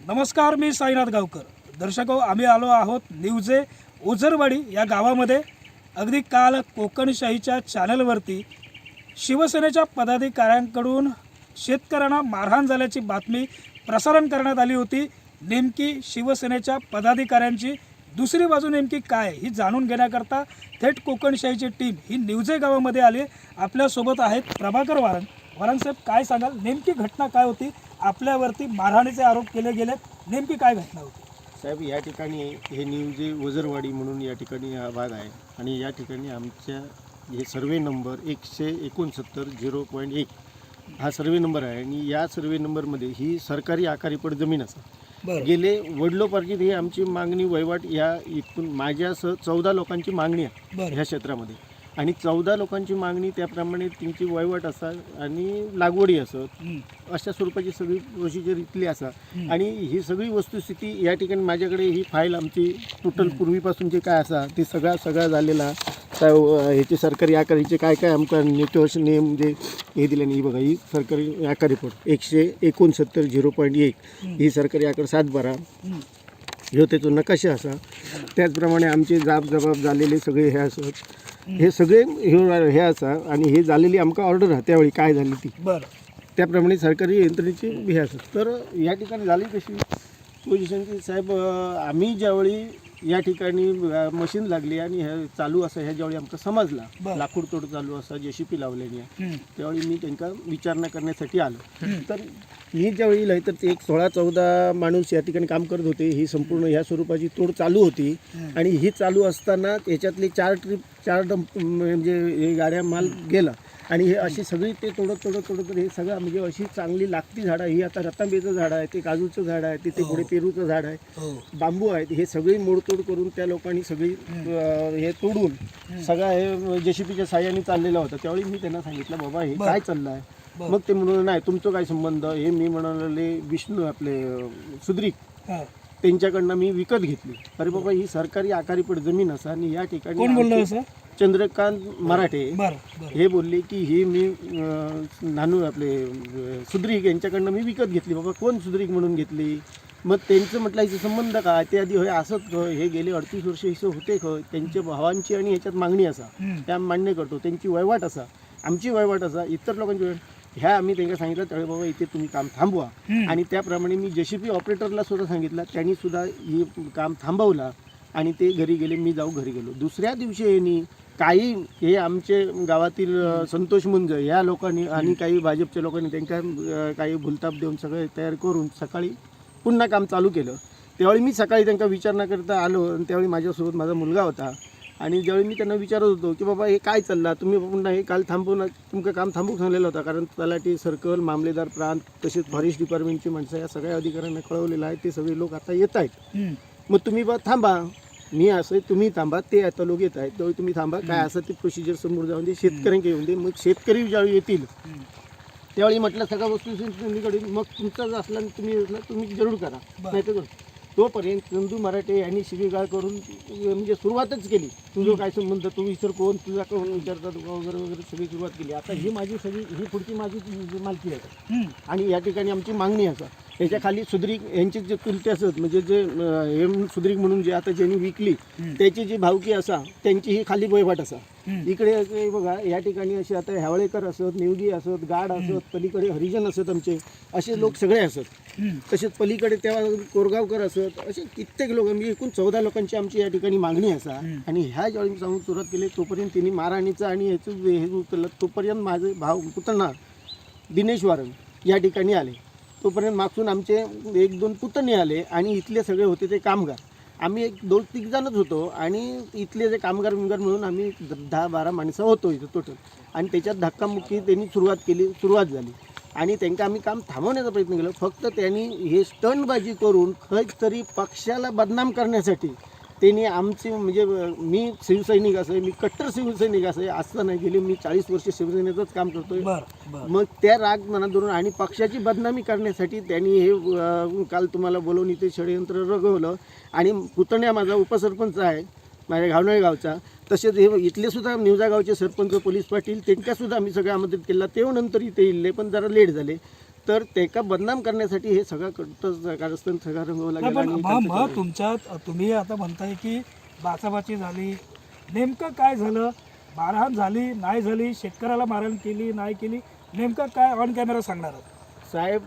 नमस्कार, मी साईनाथ गावकर. दर्शको, आम्ही आलो आहोत निवजे ओझरवाडी या गावामध्ये. अगदी काल कोकणशाहीच्या चॅनलवरती शिवसेनेच्या पदाधिकाऱ्यांकडून शेतकऱ्यांना मारहाण झाल्याची बातमी प्रसारण करण्यात आली होती. नेमकी शिवसेनेच्या पदाधिकाऱ्यांची दुसरी बाजू नेमकी काय ही जाणून घेण्याकरता थेट कोकणशाहीची टीम ही निवजे गावामध्ये आली. आपल्यासोबत आहेत प्रभाकर वारंग. साहेब, काय सांगाल, नेमकी घटना काय होती? आपल्यावरती मारहाणीचे आरोप केले गेले, नेमकी काय घटना होती? साहेब, या ठिकाणी हे निवजे ओझरवाडी म्हणून या ठिकाणी हा भाग आहे आणि या ठिकाणी आमच्या हे सर्वे नंबर 169 हा सर्वे नंबर आहे आणि या सर्वे नंबरमध्ये ही सरकारी आकारीपड जमीन असा गेले वडलोपार्जित ही आमची मागणी वहिवाट या इथून माझ्यासह 14 लोकांची मागणी आहे ह्या क्षेत्रामध्ये आणि 14 लोकांची मागणी त्याप्रमाणे त्यांची वहिवाट असा आणि लागवडी असत अशा स्वरूपाची सगळी प्रोसिजर इथली असा आणि ही सगळी वस्तुस्थिती या ठिकाणी माझ्याकडे ही फाईल आमची टोटल पूर्वीपासून जे काय असा ते सगळा झालेला ह्याचे सरकारी आकारीचे काय आमका निकष नेम जे हे दिले नाही. बघा, ही सरकारी आकार रिपोर्ट 169.0.1 ही सरकारी आकार 7/12 ह्यो त्याचा नकाशा असा. त्याचप्रमाणे आमचे जबाब झालेले सगळे हे असत, हे सगळे हे असा आणि हे झालेली आमका ऑर्डर आहे त्यावेळी काय झाली ती त्याप्रमाणे सरकारी यंत्रणेची हे असत. तर या ठिकाणी झाली कशी पोझिशन की साहेब, आम्ही ज्यावेळी या ठिकाणी मशीन लागली आणि हे चालू असं ह्या ज्यावेळी आमका समजला लाकूड तोड चालू असा JCP लावलेली आहे त्यावेळी मी त्यांना विचारणा करण्यासाठी आलो. तर मी ज्यावेळी येईल तर ते 16-14 माणूस या ठिकाणी काम करत होते. ही संपूर्ण ह्या स्वरूपाची तोड चालू होती आणि ही चालू असताना त्याच्यातले 4 डंप म्हणजे हे गाड्या माल गेला आणि हे अशी सगळी ते तोडत हे सगळं म्हणजे अशी चांगली लागती झाडं, ही आता रतांबेचं झाड आहे, ते काजूचं झाड आहे, तिथे पुढे पेरूचं झाड आहे, बांबू आहेत, हे सगळी मोडतोड करून त्या लोकांनी सगळी हे तोडून सगळं हे JCPच्या साह्याने चाललेलं होतं. त्यावेळी मी त्यांना सांगितलं, बाबा हे काय चाललं आहे? मग ते म्हणून नाही तुमचं काय संबंध, हे मी म्हणाले विष्णू आपले सुद्रिक त्यांच्याकडनं मी विकत घेतली. अरे बाबा, ही सरकारी आकारीपड जमीन असा आणि या ठिकाणी कोण बोललं असं? चंद्रकांत मराठे हे बोलले की ही मी नानू आपले सुद्रिक यांच्याकडनं मी विकत घेतली. बाबा, कोण सुद्रिक म्हणून घेतली? मग त्यांचं म्हटलं याचा संबंध काय? ते आधी होय असंच हे गेले 38 वर्ष हिचं होते खय, त्यांच्या भावांची आणि ह्याच्यात मागणी असा त्या मान्य करतो, त्यांची वहिवाट असा, आमची वहिवाट असा, इतर लोकांची ह्या आम्ही त्यांना सांगितलं. त्यावेळी बाबा इथे तुम्ही काम थांबवा आणि त्याप्रमाणे मी JCP ऑपरेटरला सुद्धा सांगितलं, त्यांनी सुद्धा ही काम थांबवला आणि ते घरी गेले. मी घरी गेलो. दुसऱ्या दिवशी यांनी काही हे आमचे गावातील संतोष मुंज या लोकांनी आणि काही भाजपच्या लोकांनी त्यांना काही भुलताप देऊन सगळे तयार करून सकाळी पुन्हा काम चालू केलं. त्यावेळी मी सकाळी त्यांना विचारणा करता आलो आणि त्यावेळी माझ्यासोबत माझा मुलगा होता आणि ज्यावेळी मी त्यांना विचारत होतो की बाबा हे काय चाललं, तुम्ही पुन्हा हे काल थांबवून तुमचं काम थांबवून सांगलेलं होतं, कारण तलाठी सर्कल, मामलेदार प्रांत तसेच फॉरेस्ट डिपार्टमेंटची माणसं या सगळ्या अधिकाऱ्यांना कळवलेलं आहे. ते सगळे लोक आता येत आहेत. मग तुम्ही बा थांबा, मी असं तुम्ही थांबा, ते आता लोक येत आहेत त्यावेळी तुम्ही थांबा, काय असं ते प्रोसिजर समोर जाऊन दे, शेतकऱ्यांकडे येऊन दे. मग शेतकरी ज्यावेळी येतील त्यावेळी म्हटलं सगळ्या वस्तू मग तुमचाच असला तुम्ही जरूर करा, नाही तर तोपर्यंत चंदू मराठे यांनी शिवीगाळ करून म्हणजे सुरुवातच केली. तुझं काय संबंध, तू इतर कोण, तुझा कोण विचारतात वगैरे सगळी सुरुवात केली. आता ही माझी सगळी ही पुढची माझी मालकी आहे आणि या ठिकाणी आमची मागणी असा. याच्या खाली सुद्रिक यांचे जे चुलते असत म्हणजे जे हे सुद्रिक म्हणून जे आता ज्यांनी विकली त्याची जी भावकी असा त्यांची ही खाली वहिवाट असा. इकडे बघा, या ठिकाणी असे आता ह्यावळेकर असत, निवगी असत, गाड असत, पलीकडे हरिजन असत, आमचे असे लोक सगळे असत. तसेच पलीकडे तेव्हा कोरगावकर असत, असे कित्येक लोक म्हणजे एकूण 14 लोकांची आमची या ठिकाणी मागणी असा. आणि ह्या ज्यावेळी मी सांगून सुरुवात केली तोपर्यंत त्यांनी मारहाणीचं आणि ह्याचं हे उचललं. तोपर्यंत माझे भाऊ पुतणा दिनेश वारंग या ठिकाणी आले. तोपर्यंत मागसून आमचे 1-2 पुतणे आले आणि इथले सगळे होते ते कामगार. आम्ही 2-3 जणच होतो आणि इथले जे कामगार मिळून आम्ही 10-12 माणसं होतो इथं टोटल. आणि त्याच्यात धक्कामुक्की त्यांनी सुरुवात झाली आणि त्यांना आम्ही काम थांबवण्याचा प्रयत्न केला. फक्त त्यांनी हे स्टंटबाजी करून खच तरी पक्षाला बदनाम करण्यासाठी त्यांनी आमची म्हणजे मी शिवसैनिक असे, मी कट्टर शिवसैनिक असे असं नाही गेले, मी 40 वर्ष शिवसेनेचंच काम करतोय. मग त्या राग मनात धरून आणि पक्षाची बदनामी करण्यासाठी त्यांनी हे काल तुम्हाला बोलवून इथे षडयंत्र रगवलं. आणि पुतण्या माझा उपसरपंच आहे माझ्या घावनाळे गावचा, तसेच हे इथले सुद्धा निवजा गावचे सरपंच पोलीस पाटील त्यांच्यासुद्धा आम्ही सगळं आमंत्रित केला. तेव्हा नंतर इथे इल्ले पण जरा लेट झाले. तर त्याला बदनाम करण्यासाठी हे सगळं कारस्थान सगळं रंगवला गेला आणि मग तुमच्यात तुम्ही आता म्हणताय की बाचाबाची झाली, नेमकं काय झालं? मारहाण झाली नाही झाली, शेतकऱ्याला मारहाण केली नाही केली, नेमकं काय ऑन कॅमेरा सांगणार आहात? साहेब,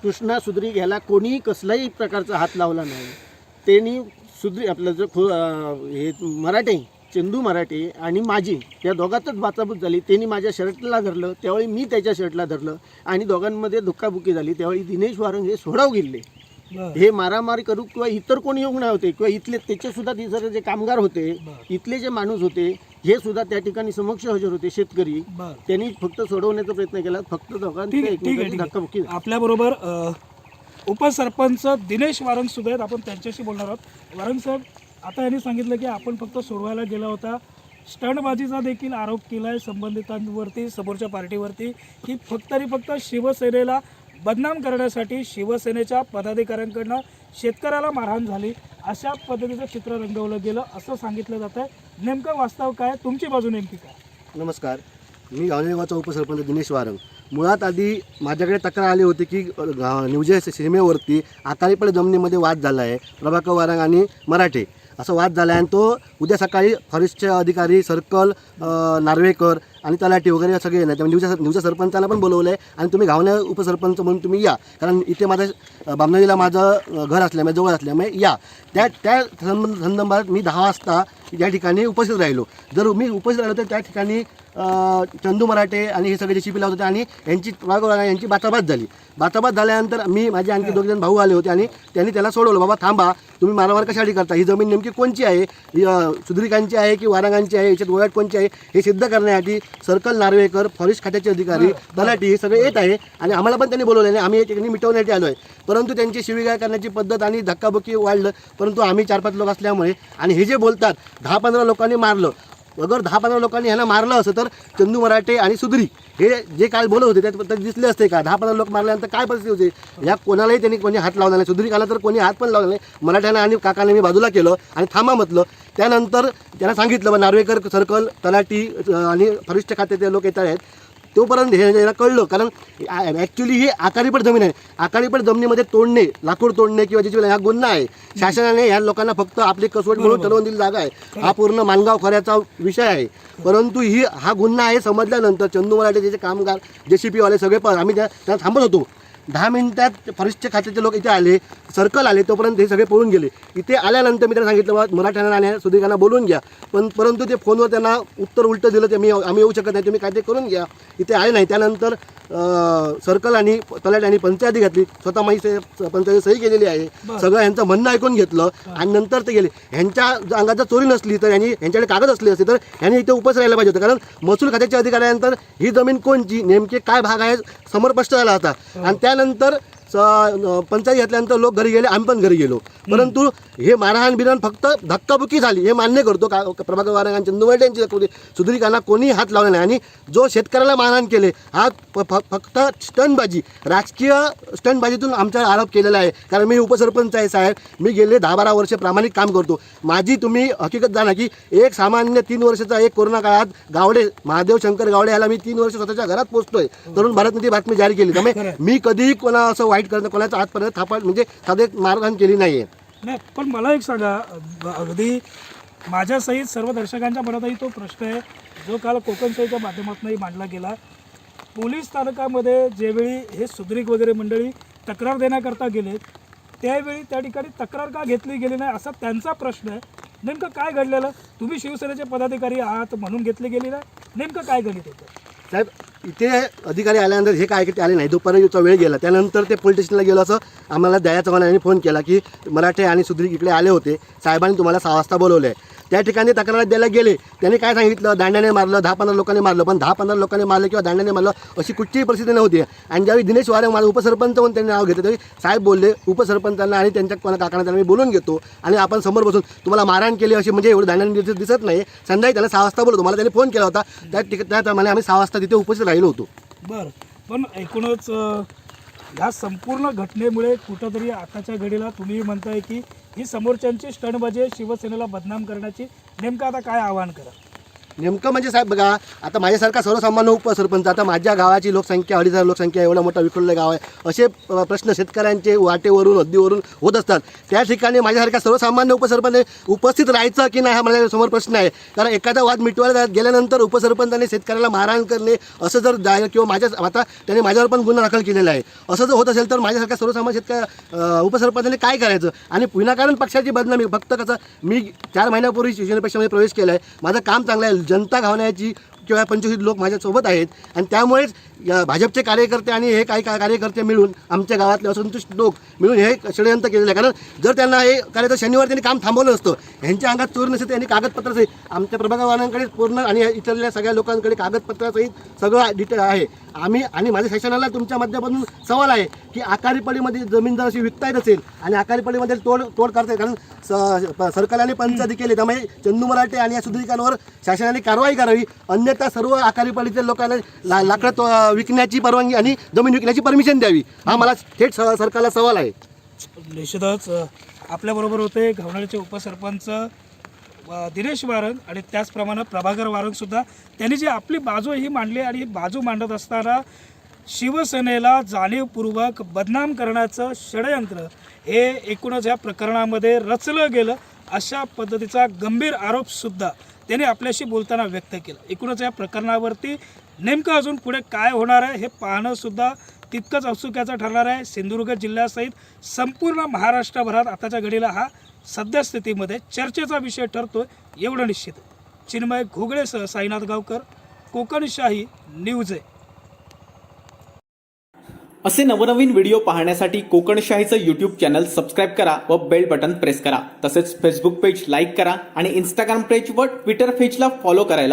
कृष्णा सुद्रिक याला कोणीही कसलाही प्रकारचा हात लावला नाही. त्यांनी सुद्रिक आपलं जो हे मराठे चंदू मराठे आणि माझी या दोघातच बाचाबूच झाली. त्यांनी माझ्या शर्टला धरलं, त्यावेळी मी त्याच्या शर्टला धरलं आणि दोघांमध्ये धुक्काबुक्की झाली. त्यावेळी दिनेश वारंग हे सोडाव गेले. हे मारामारी करू किंवा इतर कोणी येऊ नये होते किंवा इथले त्याचे सुद्धा तिसरे जे कामगार होते, इथले जे माणूस होते, हे सुद्धा त्या ठिकाणी समक्ष हजर होते. शेतकरी त्यांनी फक्त सोडवण्याचा प्रयत्न केला. फक्त दोघांची धक्काबुक्की. आपल्याबरोबर उपसरपंच दिनेश वारंग सुद्धा आहेत, आपण त्यांच्याशी बोलणार आहोत. वारंग साहेब, आता यांनी सांगितलं की आपण फक्त सोडवायला गेला होता, स्टंटबाजीचा देखील आरोप केला आहे संबंधितांवरती, समोरच्या पार्टीवरती, की फक्त शिवसेनेला बदनाम करण्यासाठी शिवसेनेच्या पदाधिकाऱ्यांकडनं शेतकऱ्याला मारहाण झाली, अशा पद्धतीचं चित्र रंगवलं गेलं असं सांगितलं जात आहे. नेमकं वास्तव काय? तुमची बाजू नेमकी काय? नमस्कार, मी गावदेगावचा उपसरपंच दिनेश वारंग. मुळात आधी माझ्याकडे तक्रार आली होती की निवजे सीमेवरती आकारीपड जमिनीमध्ये वाद झाला आहे, प्रभाकर वारंग आणि मराठे असं वाद झाला आहे. आणि तो उद्या सकाळी फॉरेस्टचे अधिकारी, सर्कल, नार्वेकर आणि तलाठी वगैरे सगळे येणार. त्यामुळे निवजा सरपंचाला पण बोलवलं आहे आणि तुम्ही गावण्या उपसरपंच म्हणून तुम्ही या, कारण इथे माझं बामनळीला माझं घर असल्यामुळे, जवळ असल्यामुळे या. त्या संदर्भात मी 10 वाजता या ठिकाणी उपस्थित राहिलो. जर मी उपस्थित राहिलो तर त्या ठिकाणी चंदू मराठे आणि हे सगळे जे शिपी लावत होते आणि यांची बाचाबाच झाली. बाचाबाच झाल्यानंतर माझे आणखी 2 जण भाऊ आले होते आणि त्यांनी त्याला सोडवलं. बाबा थांबा, तुम्ही मारामार कशासाठी करता? ही जमीन नेमकी कोणची आहे? सुद्रिकांची आहे की वारंगांची आहे? याच्यात गोळ्यात कोणची आहे हे सिद्ध करण्यासाठी सर्कल, नार्वेकर, फॉरेस्ट खात्याचे अधिकारी, तलाठी हे सगळे येत आहे आणि आम्हाला पण त्यांनी बोलवले आणि आम्ही या ठिकाणी मिटवण्यासाठी आलो आहे. परंतु त्यांची शिवीगाळ करण्याची पद्धत आणि धक्काबुक्की वाढलं. परंतु आम्ही 4-5 लोक असल्यामुळे आणि हे जे बोलतात 10-15 लोकांनी मारलं, अगर 10-15 लोकांनी ह्यांना मारलं असं तर चंदू मराठे आणि सुद्रिक हे जे काल बोलत होते त्यात दिसले असते का? 10-15 लोक मारल्यानंतर काय परिस्थिती होते? या कोणालाही त्यांनी कोणी हात लावला नाही. सुद्रिकाला तर कोणी हात पण लावला नाही. मराठ्यानं आणि काकाने मी बाजूला केलं आणि थांबा म्हटलं. त्यानंतर त्यांना सांगितलं नार्वेकर, सर्कल, तलाठी आणि फॉरेस्ट खात्याचे लोक येत आहेत. तोपर्यंत हे याला कळलं, कारण ॲक्च्युली ही आकारीपड जमीन आहे. आकारीपड जमिनीमध्ये तोडणे, लाकूड तोडणे किंवा ज्याची हा गुन्हा आहे. शासनाने ह्या लोकांना फक्त आपली कसवट म्हणून ठरवून दिली जागा आहे. हा पूर्ण मानगाव खोऱ्याचा विषय आहे. परंतु हा गुन्हा आहे समजल्यानंतर चंदू मराठे जे कामगार, JCP वाले सगळे पण आम्ही त्यांना थांबत होतो. 10 मिनिटात फॉरेस्टच्या खात्याचे लोक इथे आले, सर्कल आले, तोपर्यंत हे सगळे पळून गेले. इथे आल्यानंतर मी त्यांना सांगितलं मराठ्यांना आणि सुद्रिकांना बोलून घ्या, परंतु ते फोनवर त्यांना उत्तर उलटं दिलं. ते आम्ही येऊ शकत नाही, तुम्ही काय ते करून घ्या. इथे आले नाही. त्यानंतर सर्कल आणि तलाठी आणि पंचायती घातली, स्वतः माझी पंचायती सही केलेली आहे. सगळं यांचं म्हणणं ऐकून घेतलं आणि नंतर ते गेले. ह्यांच्या अंगात जर चोरी नसली तर यांच्याकडे कागद असले असते तर ह्यांनी इथे उपस्थित राहायला पाहिजे होतं, कारण महसूल खात्याच्या अधिकाऱ्यानंतर ही जमीन कोणची, नेमके काय भाग आहे समोर स्पष्ट झाला होता. आणि त्यानंतर पंचायत घेतल्यानंतर लोक घरी गेले, आम्ही पण घरी गेलो. परंतु हे मारहाण बिरहाण फक्त धक्काबुक्की झाली हे मान्य करतो. प्रभाकर वारंग आणि चंदू मराठे यांची सुद्रिकांना कोणी हात लावला नाही. आणि जो शेतकऱ्याला मारहाण केले हा फक्त स्टंटबाजी, राजकीय स्टंटबाजीतून आमच्यावर आरोप केलेला आहे. कारण मी उपसरपंच आहे साहेब, मी गेले 10-12 वर्ष प्रामाणिक काम करतो. माझी तुम्ही हकीकत जाणा की एक सामान्य 3 वर्षाचा एक कोरोना काळात गावडे महादेव शंकर गावडे याला मी 3 वर्ष स्वतःच्या घरात पोहोचतोय. तरुण भारतमध्ये बातमी जारी केली. त्यामुळे मी कधीही कोणा असं वाईट करणं, कोणाचा आजपर्यंत थापा म्हणजे साधे मारहाण केली नाही आहे. नाही, पण मला एक सांगा, अगदी माझ्यासहित सर्व दर्शकांच्या मनातही तो प्रश्न आहे जो काल कोकणसाईच्या माध्यमातूनही मांडला गेला. पोलीस स्थानकामध्ये ज्यावेळी हे सुद्रिक वगैरे मंडळी तक्रार देण्याकरता गेले, त्यावेळी त्या ठिकाणी तक्रार का घेतली गेली नाही असा त्यांचा प्रश्न आहे. नेमकं काय घडलेलं? तुम्ही शिवसेनेचे पदाधिकारी आहात म्हणून घेतली गेली नाही, नेमकं काय घडलं होतं? साहेब, इथे अधिकारी आल्यानंतर हे काय की ते आले नाही. दुपारीचा वेळ गेला. त्यानंतर ते पोलीस स्टेशनला गेलं असं आम्हाला दया चव्हाण यांनी फोन केला की मराठे आणि सुद्रिक इकडे आले होते, साहेबांनी तुम्हाला 6 वाजता बोलवलं आहे. त्या ठिकाणी तक्रार द्यायला गेले. त्यांनी काय सांगितलं, दांड्याने मारलं, 10-15 लोकांनी मारलं. पण 10-15 लोकांनी मारलं किंवा दांड्याने मारलं अशी कुठलीही परिस्थिती नव्हती. आणि ज्यावेळी दिनेश वारंग माझा उपसरपंच म्हणून त्यांनी नाव घेतलं, त्यावेळी साहेब बोलले उपसरपंचांना आणि त्यांच्या कोणा काकांना त्यांना मी बोलून घेतो आणि आपण समोर बसून तुम्हाला मारहाण केली अशी म्हणजे एवढं दांड्याने दिसत नाही. संध्याकाळी त्याला 6 वाजता बोलतो. मला त्यांनी फोन केला होता. त्याप्रमाणे आम्ही 6 वाजता तिथे उपस्थित राहिलो होतो. बरं, पण एकूणच ह्या संपूर्ण घटनेमुळे कुठंतरी आताच्या घडीला तुम्ही म्हणताय की ही समोरच्यांची स्टंटबाजी शिवसेनेला बदनाम करण्याची, नेमकं आता काय आवाहन करा? नेमकं म्हणजे साहेब बघा, आता माझ्यासारखा सर्वसामान्य उपसरपंच, आता माझ्या गावाची लोकसंख्या 2,500 लोकसंख्या, एवढा मोठा विखुरलेलं गाव आहे, असे प्रश्न शेतकऱ्यांचे वाटेवरून हद्दीवरून होत असतात. त्या ठिकाणी माझ्यासारख्या सर्वसामान्य उपसरपंच उपस्थित राहायचं की नाही हा माझ्यासमोर प्रश्न आहे. कारण एखादा वाद मिटवायला गेल्यानंतर उपसरपंचाने शेतकऱ्याला मारहाण करणे असं जर जाहीर किंवा आता त्याने माझ्यावर पण गुन्हा दाखल केलेला आहे, असं जर होत असेल तर माझ्यासारख्या सर्वसामान्य उपसरपंचाने काय करायचं. आणि विनाकारण पक्षाची बदनामी, फक्त कसं मी 4 महिन्यापूर्वी शिवसेना पक्षामध्ये प्रवेश केला आहे, माझं काम चांगलं आहे, जनता घावण्याची किंवा 25 लोक माझ्यासोबत आहेत आणि त्यामुळेच भाजपचे कार्यकर्ते आणि हे काही कार्यकर्ते मिळून आमच्या गावातले असंतुष्ट लोक मिळून हे षडयंत्र केलेलं आहे. कारण जर त्यांना हे करायचं शनिवार त्यांनी काम थांबवलं असतं, ह्यांच्या अंगात चोर नसते, त्यांनी कागदपत्रासहित आमच्या प्रभागवाल्यांकडे पूर्ण आणि इतरल्या सगळ्या लोकांकडे कागदपत्रासहित सगळं डिटेल आहे. आम्ही आणि माझ्या शासनाला तुमच्या माध्यमातून सवाल आहे की आकारीपडीमध्ये जमीन जर अशी विकता येत असेल आणि आकारीपडीमध्ये तोड करता येईल, कारण सरकारने पंचायती केली, त्यामुळे चंदू मराठे आणि या सुधारिकांवर शासनाने कारवाई करावी, अन्यथा सर्व आकारीपडीतील लोकांना लाकडं विकण्याची परवानगी आणि जमीन विकण्याची परमिशन द्यावी. हा मला थेट सरकारला सवाल आहे. निश्चितच आपल्याबरोबर होते घावनाळीचे उपसरपंच दिनेश वारंग आणि त्याचप्रमाणे प्रभाकर वारंगसुद्धा. त्यांनी जी आपली बाजू ही मांडली आणि ही बाजू मांडत असताना शिवसेनेला जाणीवपूर्वक बदनाम करण्याचं षडयंत्र हे एकूणच या प्रकरणामध्ये रचलं गेलं, अशा पद्धतीचा गंभीर आरोपसुद्धा त्यांनी आपल्याशी बोलताना व्यक्त केला. एकूणच या प्रकरणावरती नेमकं अजून पुढे काय होणार आहे हे पाहणंसुद्धा तितकंच औत्सुक्याचं ठरणार आहे. सिंधुदुर्ग जिल्ह्यासहित संपूर्ण महाराष्ट्रभरात आताच्या घडीला हा सद्यस्थितीमध्ये चर्चेचा विषय ठरतोय एवढं निश्चित. चिन्मय घोगळेसह साईनाथ गावकर, कोकणशाही न्यूज आहे. असे नवनवीन व्हिडिओ पाहण्यासाठी कोकणशाहीचं यूट्यूब चॅनल सबस्क्राईब करा व बेल बटन प्रेस करा. तसेच फेसबुक पेज लाईक करा आणि इंस्टाग्राम पेज व ट्विटर पेजला फॉलो करायला